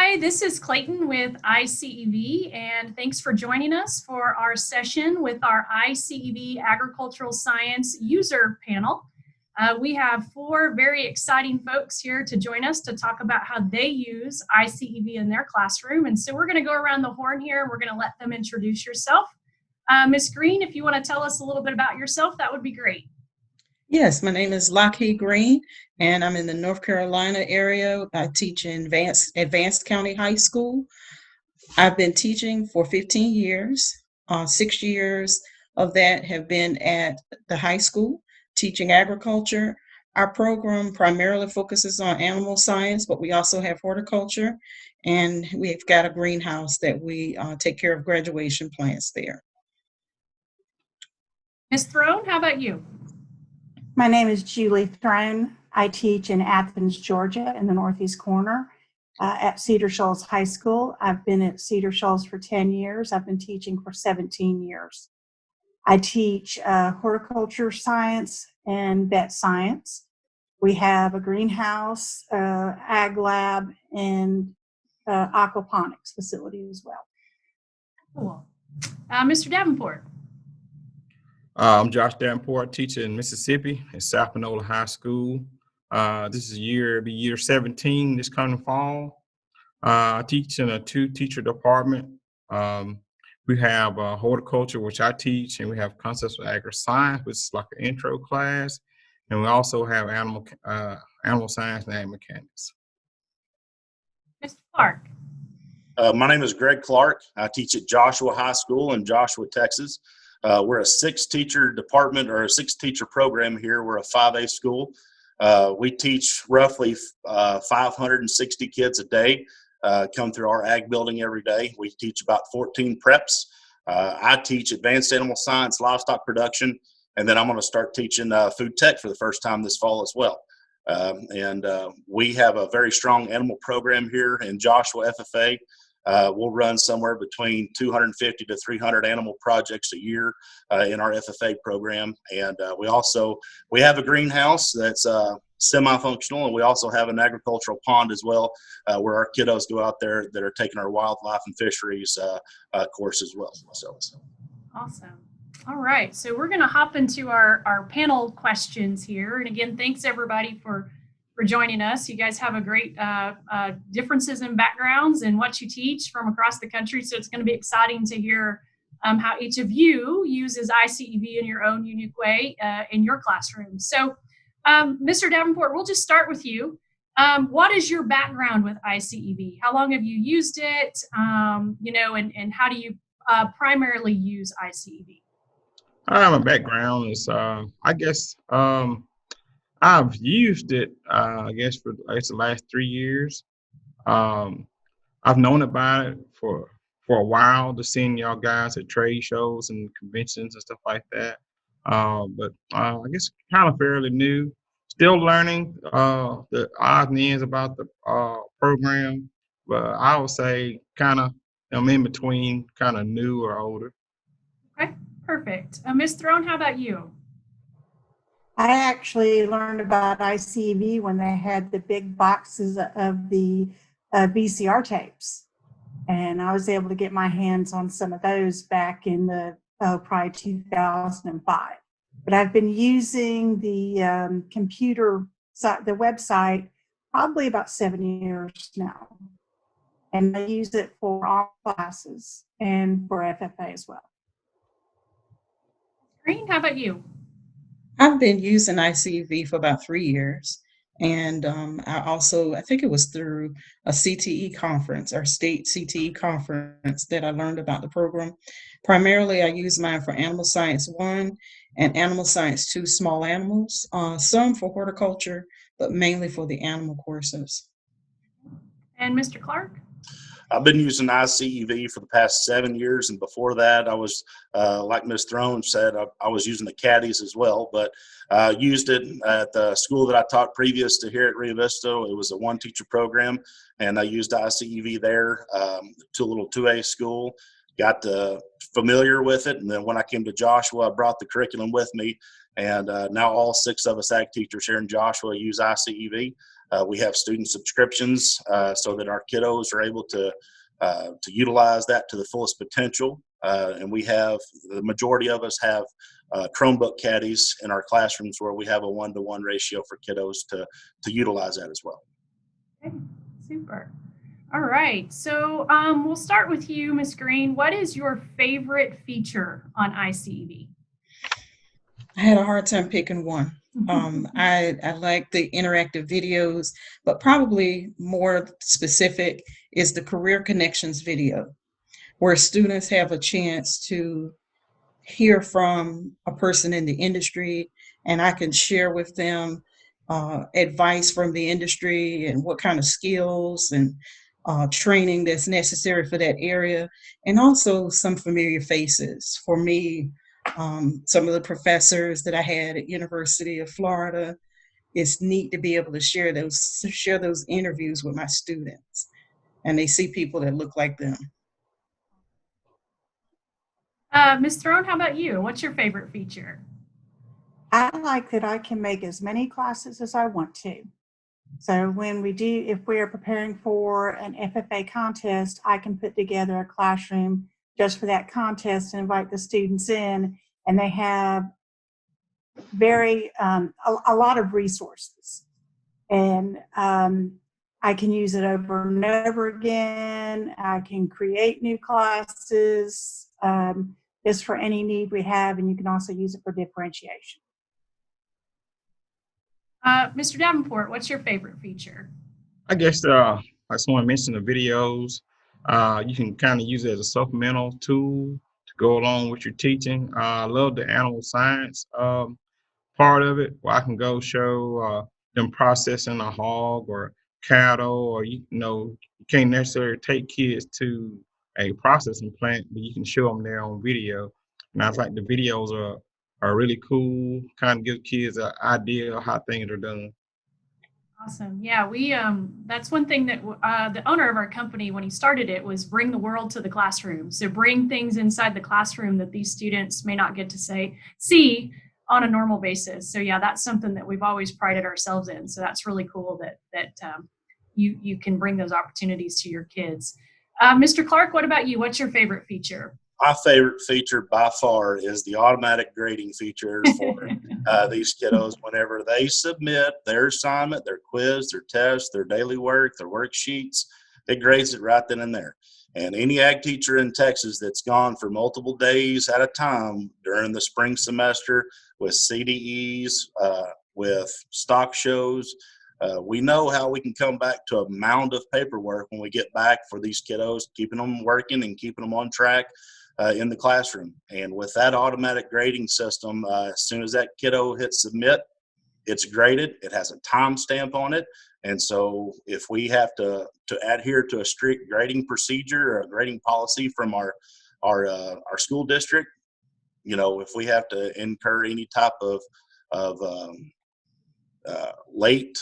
Hi, this is Clayton with iCEV, and thanks for joining us for our session with our iCEV Agricultural Science User Panel. We have four very exciting folks here to join us to talk about how they use iCEV in their classroom. And so we're going to go around the horn here and we're going to let them introduce yourself. Ms. Greene, if you want to tell us a little bit about yourself, that would be great. Yes, my name is Greene, and I'm in the North Carolina area. I teach in Advanced County High School. I've been teaching for 15 years. 6 years of that have been at the high school, teaching agriculture. Our program primarily focuses on animal science, but we also have horticulture, and we've got a greenhouse that we take care of graduation plants there. Ms. Throne, how about you? My name is Julie Throne. I teach in Athens, Georgia, in the Northeast corner at Cedar Shoals High School. I've been at Cedar Shoals for 10 years. I've been teaching for 17 years. I teach horticulture science and vet science. We have a greenhouse, ag lab, and aquaponics facility as well. Cool. Mr. Davenport. I'm Josh Davenport, teacher in Mississippi at South Panola High School. This is year 17 this coming fall. I teach in a 2-teacher department. We have horticulture, which I teach, and we have concepts of agri-science, which is like an intro class. And we also have animal science and ag mechanics. Mr. Clark. My name is Greg Clark. I teach at Joshua High School in Joshua, Texas. We're a 6-teacher department or a 6-teacher program here. We're a 5A school. We teach roughly 560 kids a day come through our ag building every day. We teach about 14 preps. I teach advanced animal science, livestock production, and then I'm going to start teaching food tech for the first time this fall as well. We have a very strong animal program here in Joshua FFA. We'll run somewhere between 250 to 300 animal projects a year in our FFA program. And we have a greenhouse that's semi-functional, and we also have an agricultural pond as well, where our kiddos go out there that are taking our wildlife and fisheries course as well. So. Awesome. All right. So we're going to hop into our panel questions here. And again, thanks everybody for joining us. You guys have a great differences in backgrounds and what you teach from across the country. So it's going to be exciting to hear how each of you uses iCEV in your own unique way in your classroom. So Mr. Davenport, we'll just start with you. What is your background with iCEV? How long have you used it? And how do you primarily use iCEV? My background is, I've used it, for the last 3 years. I've known about it for a while, just seeing y'all guys at trade shows and conventions and stuff like that. But I guess kind of fairly new. Still learning the odds and ends about the program, but I would say kind of I'm in between, kind of new or older. Okay, perfect. Ms. Throne, how about you? I actually learned about iCEV when they had the big boxes of the VCR tapes. And I was able to get my hands on some of those back in probably 2005. But I've been using the computer site, the website, probably about 7 years now. And I use it for all classes and for FFA as well. Greene, how about you? I've been using iCEV for about 3 years. And I think it was through a CTE conference, our state CTE conference, that I learned about the program. Primarily, I use mine for Animal Science 1 and Animal Science 2 small animals, some for horticulture, but mainly for the animal courses. And Mr. Clark? I've been using iCEV for the past 7 years, and before that, I was, like Ms. Throne said, I was using the caddies as well, but used it at the school that I taught previous to here at Rio Vista. It was a 1-teacher program, and I used iCEV there to a little 2A school, got familiar with it, and then when I came to Joshua, I brought the curriculum with me, and now all 6 of us ag teachers here in Joshua use iCEV. We have student subscriptions so that our kiddos are able to utilize that to the fullest potential. And we have, the majority of us have Chromebook caddies in our classrooms where we have a 1-to-1 ratio for kiddos to utilize that as well. Okay, super. All right, so we'll start with you, Ms. Greene. What is your favorite feature on iCEV? I had a hard time picking one. I like the interactive videos, but probably more specific is the Career Connections video, where students have a chance to hear from a person in the industry, and I can share with them advice from the industry and what kind of skills and training that's necessary for that area, and also some familiar faces. For me, some of the professors that I had at University of Florida, it's neat to be able to share those interviews with my students, and they see people that look like them. Ms. Throne, how about you? What's your favorite feature? I like that I can make as many classes as I want to. So if we are preparing for an FFA contest, I can put together a classroom just for that contest and invite the students in, and they have a lot of resources. And I can use it over and over again. I can create new classes just for any need we have, and you can also use it for differentiation. Mr. Davenport, what's your favorite feature? I guess like someone mentioned, the videos, you can kind of use it as a supplemental tool to go along with your teaching. I love the animal science part of it, where I can go show them processing a hog or cattle, or you can't necessarily take kids to a processing plant, but you can show them there on video. And I think the videos are really cool, kind of give kids an idea of how things are done. Awesome. Yeah, we that's one thing that the owner of our company, when he started it, was bring the world to the classroom. So bring things inside the classroom that these students may not get to see on a normal basis. So yeah, that's something that we've always prided ourselves in. So that's really cool that you can bring those opportunities to your kids. Mr. Clark, what about you? What's your favorite feature? My favorite feature by far is the automatic grading feature for these kiddos. Whenever they submit their assignment, their quiz, their test, their daily work, their worksheets, it grades it right then and there. And any ag teacher in Texas that's gone for multiple days at a time during the spring semester with CDEs, with stock shows, we know how we can come back to a mound of paperwork when we get back for these kiddos, keeping them working and keeping them on track in the classroom. And with that automatic grading system, as soon as that kiddo hits submit, it's graded. It has a timestamp on it. And so if we have to adhere to a strict grading procedure or a grading policy from our school district, if we have to incur any type of late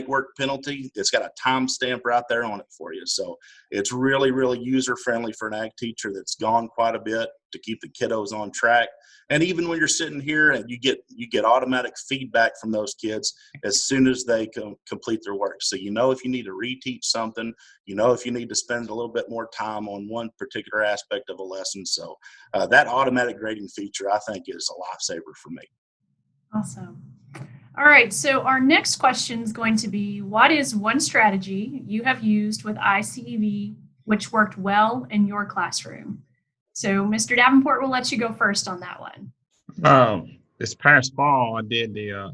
work penalty, it's got a timestamp right there on it for you. So it's really, really user friendly for an ag teacher that's gone quite a bit to keep the kiddos on track. And even when you're sitting here and you get automatic feedback from those kids as soon as they complete their work. So if you need to reteach something, if you need to spend a little bit more time on one particular aspect of a lesson. So that automatic grading feature, I think, is a lifesaver for me. Awesome. All right, so our next question is going to be, what is one strategy you have used with iCEV which worked well in your classroom? So Mr. Davenport, we'll let you go first on that one. This past fall, I did the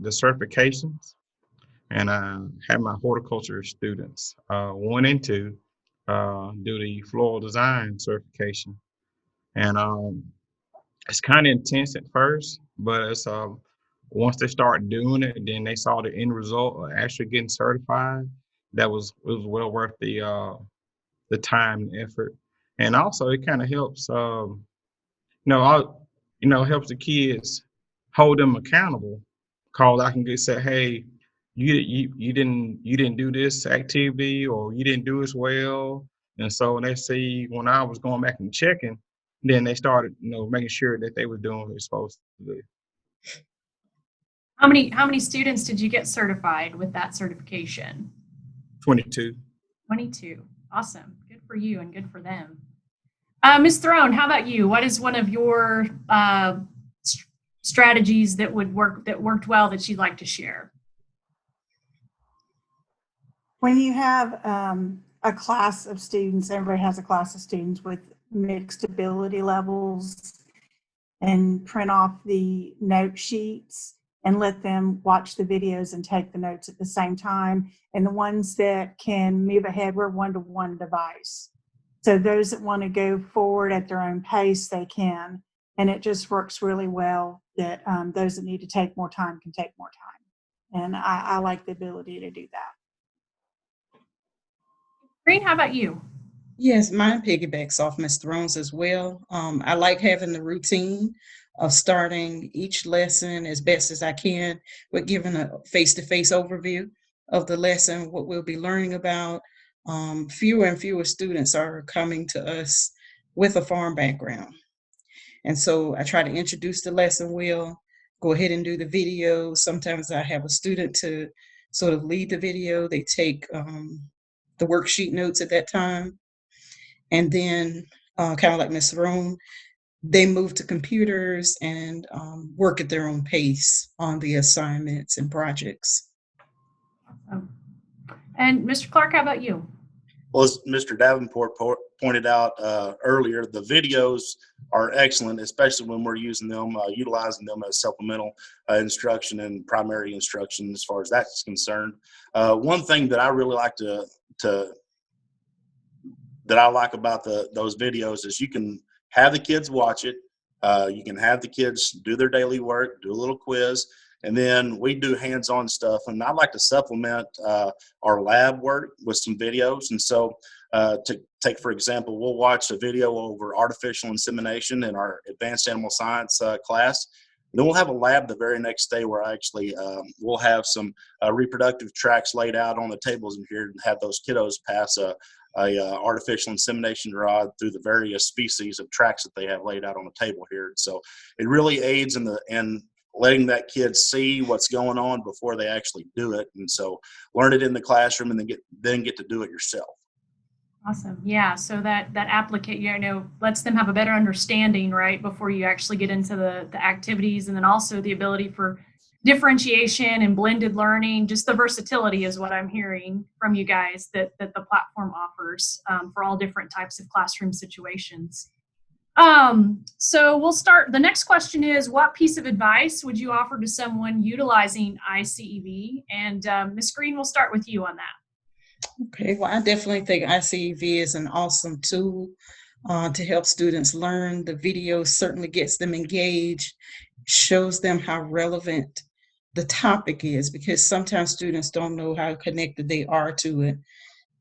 certifications, and I had my horticulture students 1 and 2 do the floral design certification. And it's kind of intense at first, but it's once they start doing it, then they saw the end result of actually getting certified. It was well worth the time and effort. And also it kind of helps helps the kids, hold them accountable, because I can say, hey, you didn't do this activity, or you didn't do as well. And so when they see, when I was going back and checking, then they started making sure that they were doing what they're supposed to do. How many students did you get certified with that certification? 22. 22. Awesome. Good for you and good for them. Ms. Throne, how about you? What is one of your strategies that worked well that you'd like to share? When you have a class of students, everybody has a class of students with mixed ability levels, and print off the note sheets and let them watch the videos and take the notes at the same time. And the ones that can move ahead, we're one-to-one device. So those that want to go forward at their own pace, they can. And it just works really well that those that need to take more time can take more time. And I like the ability to do that. Greene, how about you? Yes, mine piggybacks off Ms. Thrones as well. I like having the routine of starting each lesson as best as I can with giving a face-to-face overview of the lesson, what we'll be learning about. Fewer and fewer students are coming to us with a farm background. And so I try to introduce the lesson well, go ahead and do the video. Sometimes I have a student to sort of lead the video. They take the worksheet notes at that time. And then, kind of like Ms. Roan, they move to computers and work at their own pace on the assignments and projects. And Mr. Clark, how about you? Well, as Mr. Davenport pointed out earlier, the videos are excellent, especially when we're using them, utilizing them as supplemental instruction and primary instruction as far as that's concerned. One thing that I really like that I like about those videos is you can have the kids watch it. You can have the kids do their daily work, do a little quiz, and then we do hands-on stuff. And I like to supplement our lab work with some videos. And so to take, for example, we'll watch a video over artificial insemination in our advanced animal science class. And then we'll have a lab the very next day where actually we'll have some reproductive tracts laid out on the tables in here and have those kiddos pass a artificial insemination rod through the various species of tracks that they have laid out on the table here. So it really aids in letting that kid see what's going on before they actually do it. And so learn it in the classroom and then get to do it yourself. Awesome. Yeah. So that applicant, lets them have a better understanding, right, before you actually get into the activities, and then also the ability for differentiation and blended learning. Just the versatility is what I'm hearing from you guys that the platform offers for all different types of classroom situations. So we'll start. The next question is, what piece of advice would you offer to someone utilizing iCEV? And Ms. Greene, we'll start with you on that. Okay, well, I definitely think iCEV is an awesome tool to help students learn. The video certainly gets them engaged, shows them how relevant the topic is, because sometimes students don't know how connected they are to it.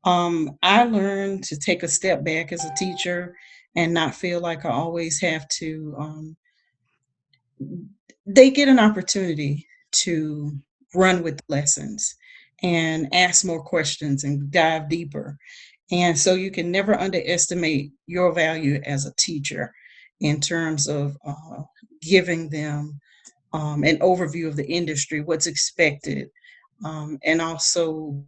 I learned to take a step back as a teacher and not feel like I always have to, they get an opportunity to run with lessons and ask more questions and dive deeper. And so you can never underestimate your value as a teacher in terms of giving them an overview of the industry, what's expected, and also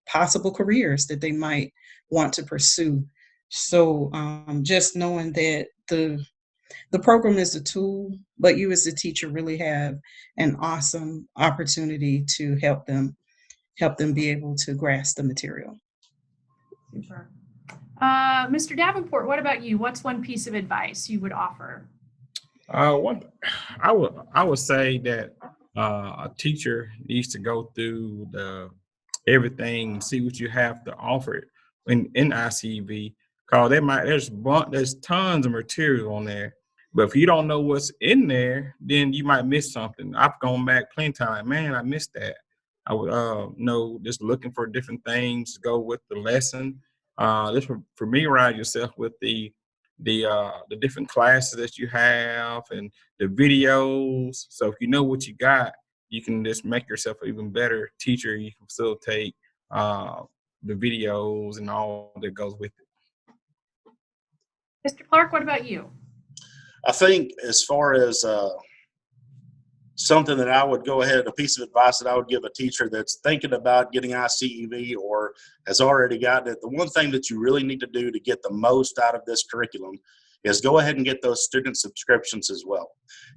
possible careers that they might want to pursue. So just knowing that the program is a tool, but you as the teacher really have an awesome opportunity to help them be able to grasp the material. Super. Mr. Davenport, what about you? What's one piece of advice you would offer? I would say that a teacher needs to go through everything and see what you have to offer in iCEV, because there's tons of material on there. But if you don't know what's in there, then you might miss something. I've gone back plenty of times, man, I missed that. I would know, just looking for different things to go with the lesson. Just familiarize yourself with the different classes that you have and the videos. So if you know what you got, you can just make yourself an even better teacher. You can facilitate the videos and all that goes with it. Mr. Clark, what about you? I think as far as something that I would go ahead, a piece of advice that I would give a teacher that's thinking about getting ICEV or has already gotten it, the one thing that you really need to do to get the most out of this curriculum is go ahead and get those student subscriptions as well.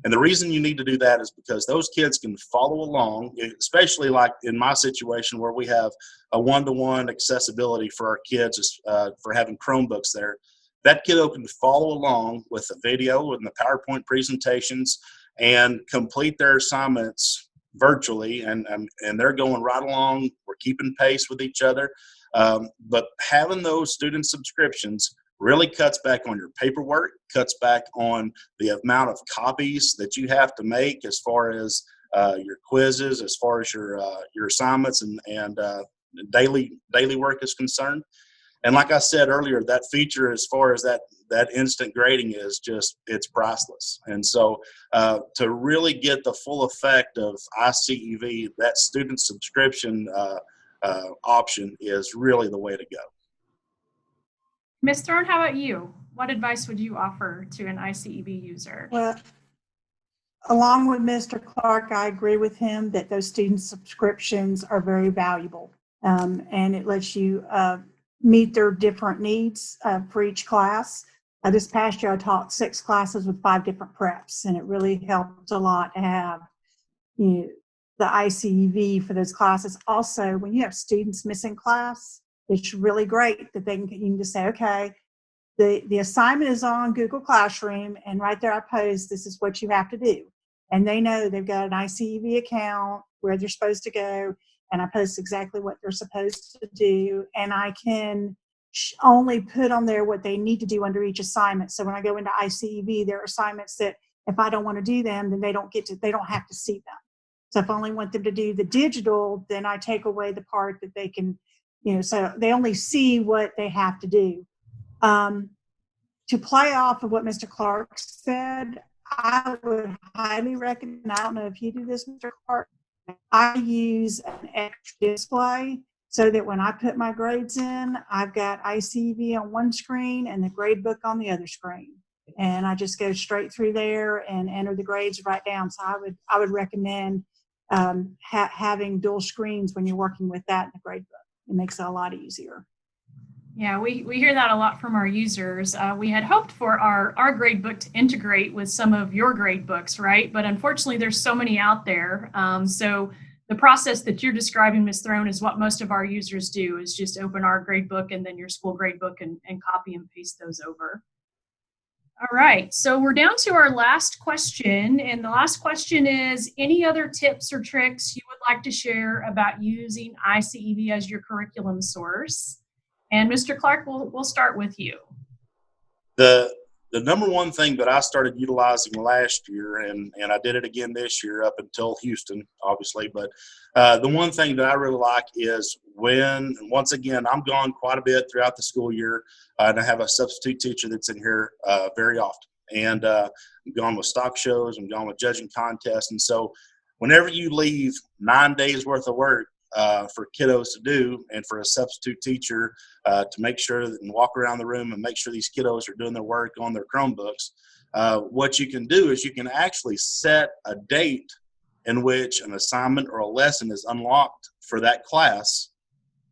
And the reason you need to do that is because those kids can follow along, especially like in my situation where we have a one-to-one accessibility for our kids for having Chromebooks there. That kiddo can follow along with the video and the PowerPoint presentations and complete their assignments virtually, and they're going right along. We're keeping pace with each other. But having those student subscriptions really cuts back on your paperwork, cuts back on the amount of copies that you have to make as far as your quizzes, as far as your assignments and daily work is concerned. And like I said earlier, that feature as far as that instant grading is just, it's priceless. And so to really get the full effect of iCEV, that student subscription option is really the way to go. Ms. Throne, how about you? What advice would you offer to an iCEV user? Well, along with Mr. Clark, I agree with him that those student subscriptions are very valuable. And it lets you meet their different needs for each class. This past year, I taught 6 classes with 5 different preps, and it really helped a lot to have the iCEV for those classes. Also, when you have students missing class, it's really great that you can just say, okay, the assignment is on Google Classroom, and right there I post, this is what you have to do. And they know they've got an iCEV account where they're supposed to go, and I post exactly what they're supposed to do, and I can only put on there what they need to do under each assignment. So when I go into iCEV, there are assignments that if I don't want to do them, then they don't have to see them. So if I only want them to do the digital, then I take away the part that they can, so they only see what they have to do. To play off of what Mr. Clark said, I would highly recommend, I don't know if you do this, Mr. Clark, I use an extra display so that when I put my grades in, I've got iCEV on one screen and the gradebook on the other screen. And I just go straight through there and enter the grades right down. So I would recommend having dual screens when you're working with that in the gradebook. It makes it a lot easier. Yeah, we hear that a lot from our users. We had hoped for our gradebook to integrate with some of your gradebooks, right? But unfortunately, there's so many out there. So the process that you're describing, Ms. Throne, is what most of our users do, is just open our gradebook and then your school gradebook and copy and paste those over. All right, so we're down to our last question. And the last question is, any other tips or tricks you would like to share about using iCEV as your curriculum source? And Mr. Clark, we'll start with you. The number one thing that I started utilizing last year, and I did it again this year up until Houston, obviously, but the one thing that I really like is once again, I'm gone quite a bit throughout the school year, and I have a substitute teacher that's in here very often. And I'm gone with stock shows, I'm gone with judging contests. And so whenever you leave 9 days worth of work for kiddos to do, and for a substitute teacher to make sure and walk around the room and make sure these kiddos are doing their work on their Chromebooks, what you can do is you can actually set a date in which an assignment or a lesson is unlocked for that class,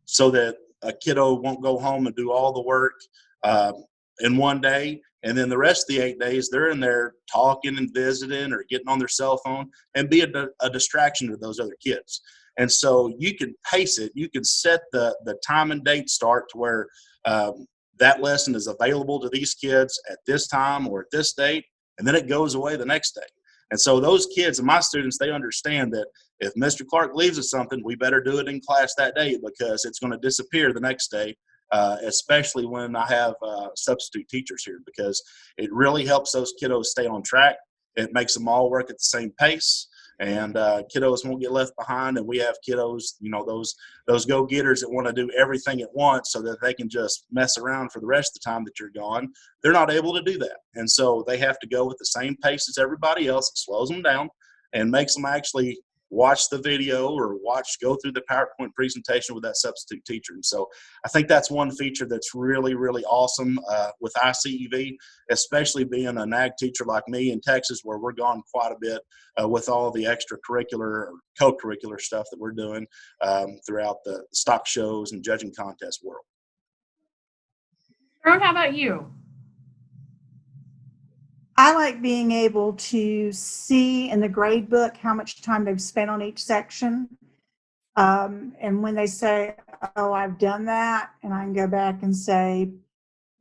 so that a kiddo won't go home and do all the work in one day, and then the rest of the 8 days they're in there talking and visiting or getting on their cell phone and be a distraction to those other kids. And so you can pace it. You can set the time and date start to where that lesson is available to these kids at this time or at this date, and then it goes away the next day. And so those kids and my students, they understand that if Mr. Clark leaves us something, we better do it in class that day, because it's going to disappear the next day, especially when I have substitute teachers here, because it really helps those kiddos stay on track. It makes them all work at the same pace. And kiddos won't get left behind, and we have kiddos, those go-getters that want to do everything at once so that they can just mess around for the rest of the time that you're gone. They're not able to do that, and so they have to go with the same pace as everybody else. It slows them down and makes them actually watch the video or go through the PowerPoint presentation with that substitute teacher. And so I think that's one feature that's really, really awesome with iCEV, especially being an ag teacher like me in Texas, where we're gone quite a bit with all the extracurricular, co-curricular stuff that we're doing throughout the stock shows and judging contest world. Ron, how about you? I like being able to see in the grade book how much time they've spent on each section. And when they say, oh, I've done that, and I can go back and say,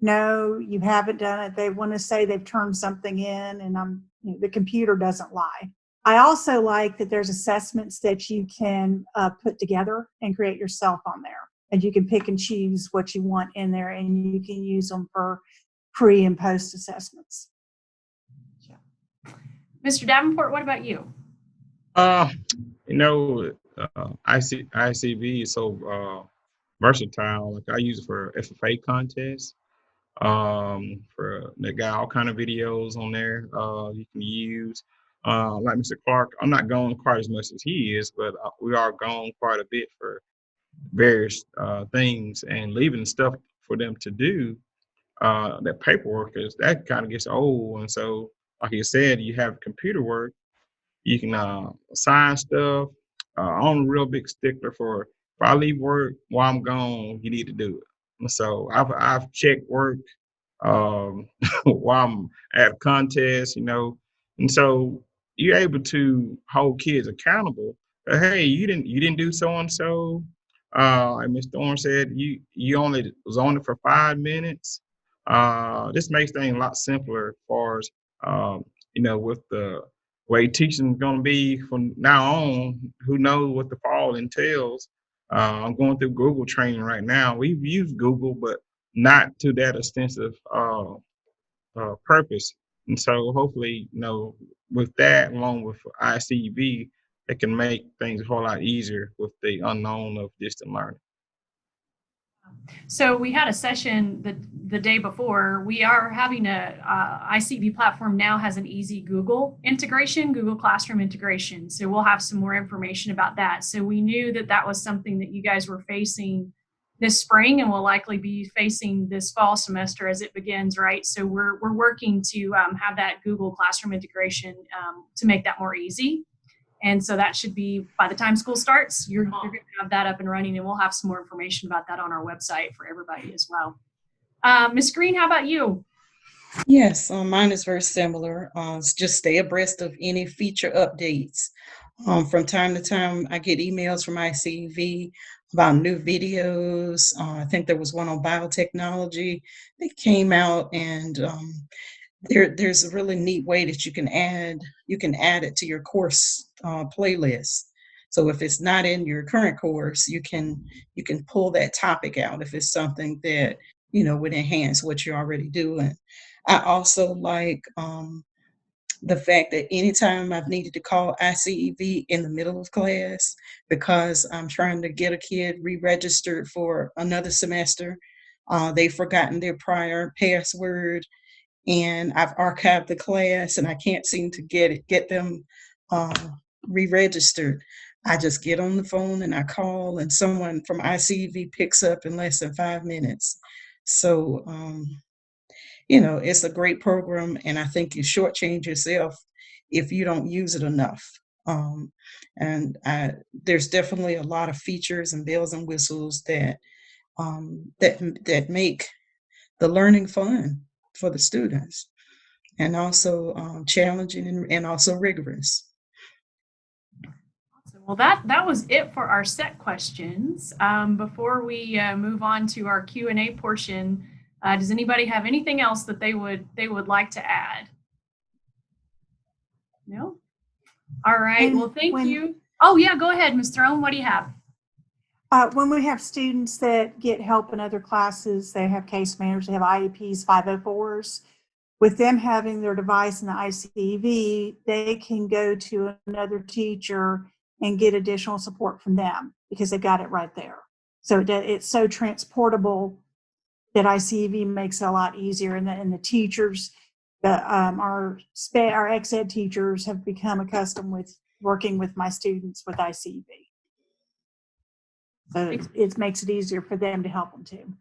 no, you haven't done it. They want to say they've turned something in, and the computer doesn't lie. I also like that there's assessments that you can put together and create yourself on there. And you can pick and choose what you want in there, and you can use them for pre and post assessments. Mr. Davenport, what about you? ICV is so versatile. Like, I use it for FFA contests. They got all kind of videos on there you can use. Like Mr. Clark, I'm not going quite as much as he is, but we are going quite a bit for various things, and leaving stuff for them to do. That paperwork that kind of gets old, and so, like you said, you have computer work. You can assign stuff. I'm a real big stickler for, if I leave work while I'm gone, you need to do it. And so I've checked work while I'm at contests, and so you're able to hold kids accountable. Hey, you didn't do so and so. Like Ms. Thorne said, you only was on it for 5 minutes. This makes things a lot simpler as far as with the way teaching is going to be from now on. Who knows what the fall entails? I'm going through Google training right now. We've used Google, but not to that extensive purpose. And so hopefully, with that, along with ICV, it can make things a whole lot easier with the unknown of distant learning. So we had a session the day before. We are having ICV platform now has an easy Google integration, Google Classroom integration. So we'll have some more information about that. So we knew that was something that you guys were facing this spring, and will likely be facing this fall semester as it begins, right? So we're working to have that Google Classroom integration to make that more easy. And so that should be, by the time school starts, you're going to have that up and running, and we'll have some more information about that on our website for everybody as well. Ms. Greene, how about you? Yes, mine is very similar. Just stay abreast of any feature updates. From time to time, I get emails from ICV about new videos. I think there was one on biotechnology that came out, and there's a really neat way that you can add it to your course playlist. So if it's not in your current course, you can pull that topic out if it's something that would enhance what you're already doing. I also like the fact that anytime I've needed to call ICEV in the middle of class because I'm trying to get a kid re-registered for another semester, they've forgotten their prior password, and I've archived the class and I can't seem to get them re-registered. I just get on the phone and I call, and someone from ICEV picks up in less than 5 minutes. So, it's a great program, and I think you shortchange yourself if you don't use it enough. There's definitely a lot of features and bells and whistles that make the learning fun for the students, and also challenging and also rigorous. Awesome. Well, that was it for our set questions. Before we move on to our Q&A portion, does anybody have anything else that they would like to add? No? All right. Well, thank you. Oh, yeah, go ahead, Ms. Throne. What do you have? When we have students that get help in other classes, they have case managers, they have IEPs, 504s. With them having their device in the ICV, they can go to another teacher and get additional support from them because they've got it right there. So it's so transportable that ICV makes it a lot easier. And the teachers, our ex-ed teachers have become accustomed with working with my students with ICV. So it makes it easier for them to help them too.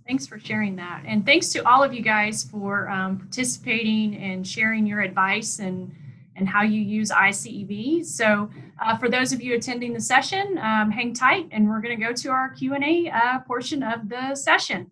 Thanks for sharing that. And thanks to all of you guys for participating and sharing your advice and how you use iCEV. So for those of you attending the session, hang tight and we're going to go to our Q&A portion of the session.